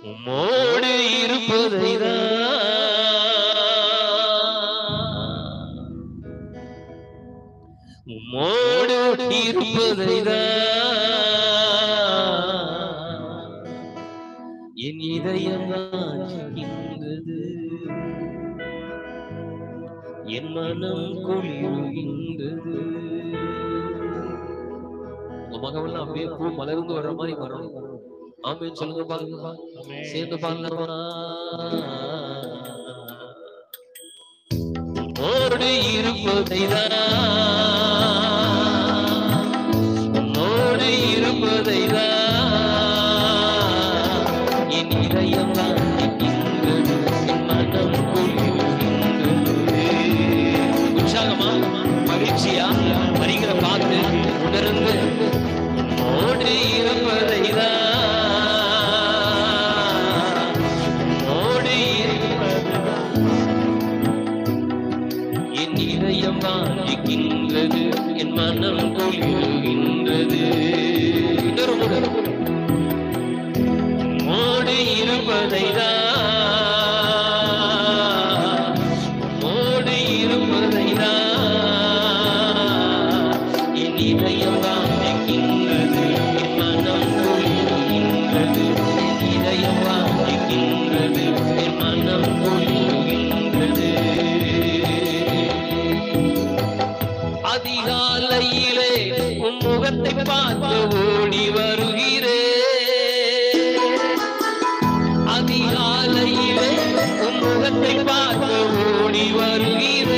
உம்மோடு இருப்பதைதான் உம்மோடு இருப்பதைதான் என் இதயம் வாஞ்சிக்கின்றது, என் மனம் குளிர்கின்றது. உங்க மகவெல்லாம் அப்படியே பூ மலர்ந்து வர்ற மாதிரி வரணும். ஆமென் சொல்லுங்க பாருங்க, சேர்ந்து பாருங்க. உம்மோடு இருப்பதைதான் உம்மோடு இருப்பதைதான் என் இதயம் வாஞ்சிக்கின்றது, என் மனம் குளிர்கின்றது. உற்சாகமா மகிழ்ச்சியா வருகிற காத்து உணர்ந்து உம்மோடு இருப்பதைதான் உம்மோடு இருப்பதைதான் என் இதயம் வாஞ்சிக்கின்றது, என் மனம் குளிர்கின்றது. இன்னொரு முறை உம்மோடு இருப்பதைதான் உம்மோடு இருப்பதைதான் என் இதயம் வாஞ்சிக்கின்றது, என் மனம் குளிர்கின்றது. என் இதயம் வாஞ்சிக்கின்றது, என் மனம் குளிர்கின்றது. அதிகாலையிலே உன் முகத்தை பார்த்து ஓடி வருகிறேன். அதிகாலையிலே உன் முகத்தை பார்த்து ஓடி வருகிறேன்.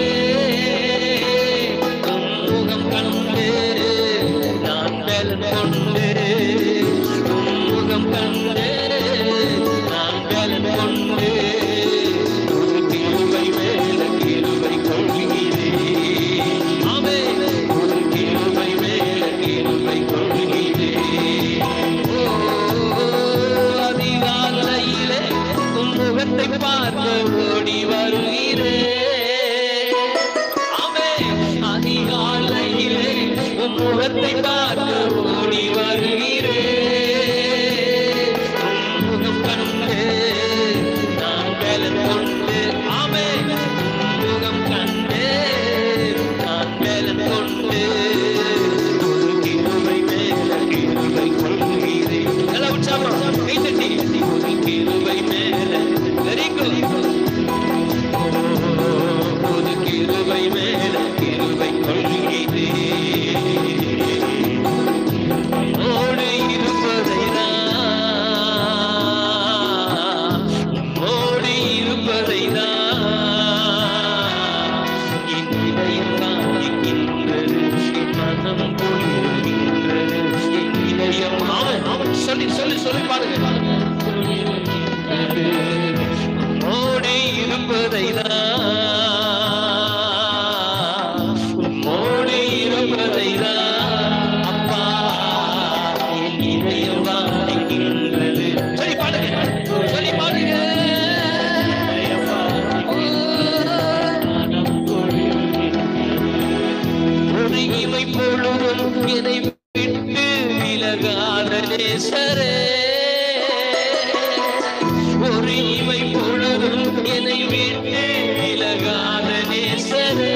உன் முகம் கண்டு நான் பலன் கொண்டு, உன் முகம் கண்டு நான் பலன் கொண்டு ஒரு கிருபை மேல கிருபை கொள்கிறேன். ஆமென். ஒரு கிருபை மேல கிருபை கொள்கிறேன். அதிகாலையிலே உன் முகத்தை பார்த்து ஓடி வருகிறேன். ஆமென். அதிகாலையிலே உன் முகத்தை பார்த்து ஓடி வருகிறேன். உன் முகம் கண்டு நான் பலன் கொண்டு. ஆமென். உன் முகம் கண்டு நான் பலன் கொண்டு ஒரு கிருபை மேல கிருபை கொள்கிறேன். நல்லா உற்சாகமா கை தட்டி ஒரு கிருபை மேல. Very good. ஒரு கிருபை மேல கிருபை கொள்கிறேன். உம்மோடு இருப்பதைதான் உம்மோடு இருப்பதைதான் என் இதயம் வாஞ்சிக்கின்றது, என் மனம் குளிர்கின்றது. என் இதயம் சொல்லி சொல்லி சொல்லி பாருங்க. உம்மோடு இருப்பதைதான் உம்மோடு இருப்பதைதான் அப்பா என் இதயம் வாஞ்சிக்கின்றது. சொல்லி பாடுங்க, சொல்லி பாடுங்க. ஒரு இமை பொழுதும் என்னை விட்டு விலகாத நேசரே, ஒரு இமை பொழுதும் என்னை விட்டு விலகாத நேசரே.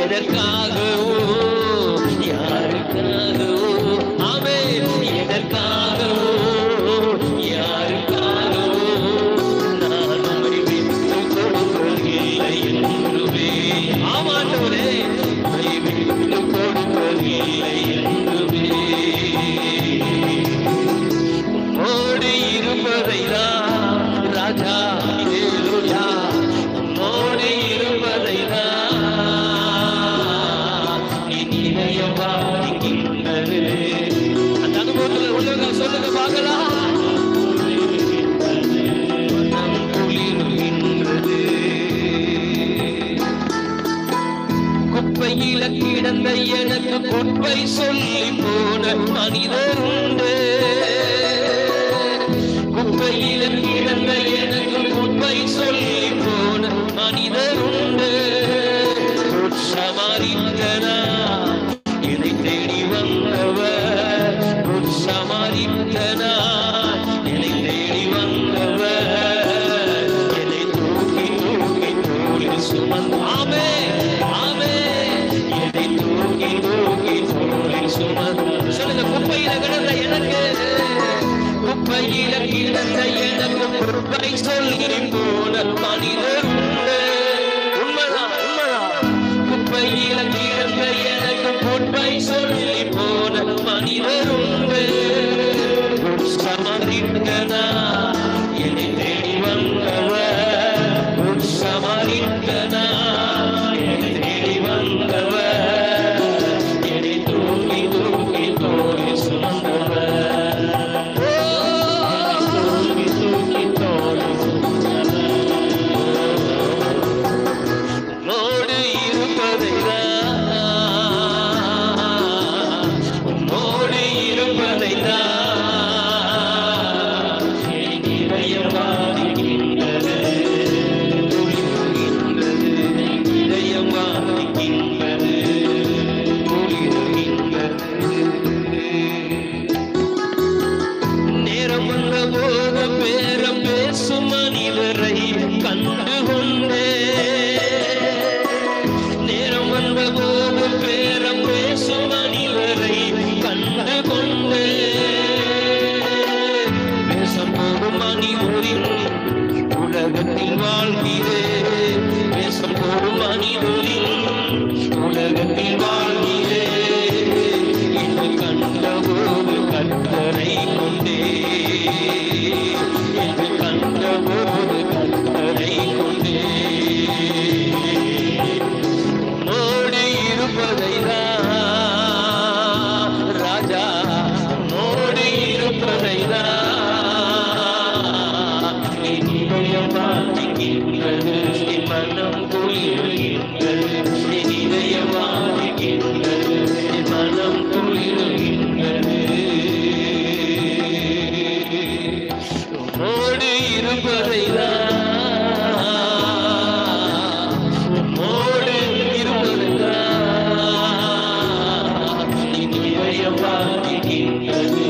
எதற்காகவோ யாருக்காகவோ, ஆமென், எதற்காகவோ யாருக்காகவோ நான் உம்மை விட்டு கொடுப்பதில்லை என்றுமே. ஆமாண்டவரே, உம்மை விட்டு கொடுப்பதில்லை என்றுமே. உம்மோடு இருப்பதைதான் ராஜா, ஹல்லேலூயா. உம்மோடு இருப்பதைதான் என் இதயம் வாஞ்சிக்கின்றது. அந்த அனுபவத்தில் உள்ளவங்க சொல்லுங்க பார்க்கலாம். மனம் குளிர்கின்றது. குப்பையில கிடந்த எனக்கு குப்பை சொல்லி போன மனிதர் உண்டு. குப்பையில கிடந்த எனக்கு குப்பை சொல்லி போன மனிதர் உண்டு. சமாரித்தனா என்னை தேடி வந்தவர். சமாரித்தனா என்னை குப்பையில கிடந்த எனக்கு பொறுப்பை சொல்லி போன மனிதர் உண்டு. உண்மைதான் உண்மைதான். குப்பையில கிடந்த எனக்கு பொறுப்பை சொல்லி போன மனிதர் உண்டு. சமரிட்டனா என்னை தேடி வந்தவர், சமரிட்டனா என்னை தேடி வந்தவர், என்னை தூக்கி தூக்கி தோழி சுமந்தவர், தூக்கி தூக்கி தோழி உன்னோடு இருப்பதைதான், உன்னோடு இருப்பதைதான் நேரம் வந்த போது பேரம் பேசும் மனிதரை கண்டு கொண்டே, நேரம் வந்த போது பேரம் பேசும் மனிதரை கண்டு கொண்டே, பேசம் போடும் மனிதரின் உலகத்தில் வாழ்கிறேன், பேசம் போடும் மனிதரின் உலகத்தில் வாழ்கிறேன், என்று கண்டபோது கர்த்தரை கொண்டே, என்று கண்டபோது கர்த்தரை கொண்டே, உன்னோடு இருப்பதைதான் ராஜா, உன்னோடு இருப்பதைதான் இதயம் வாங்குகின்றது, மனம் குளிர்கின்றது, இதயம் வாங்குகின்றது, மனம் குளிர்கின்றது. உன்னோடு இருப்பதைதான், உன்னோடு இருப்பதைதான் இதயம் வாங்குகின்றது,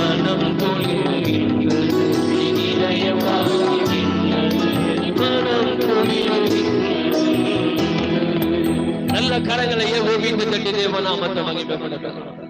மனம் குளிர்கின்றது, இதயம் வாங்குகின்றது, மனம் குளிர்கின்றது. நல்ல கரங்களை வீட்டு தட்டி தேவ நாமத்தை மகிமைப்படுத்த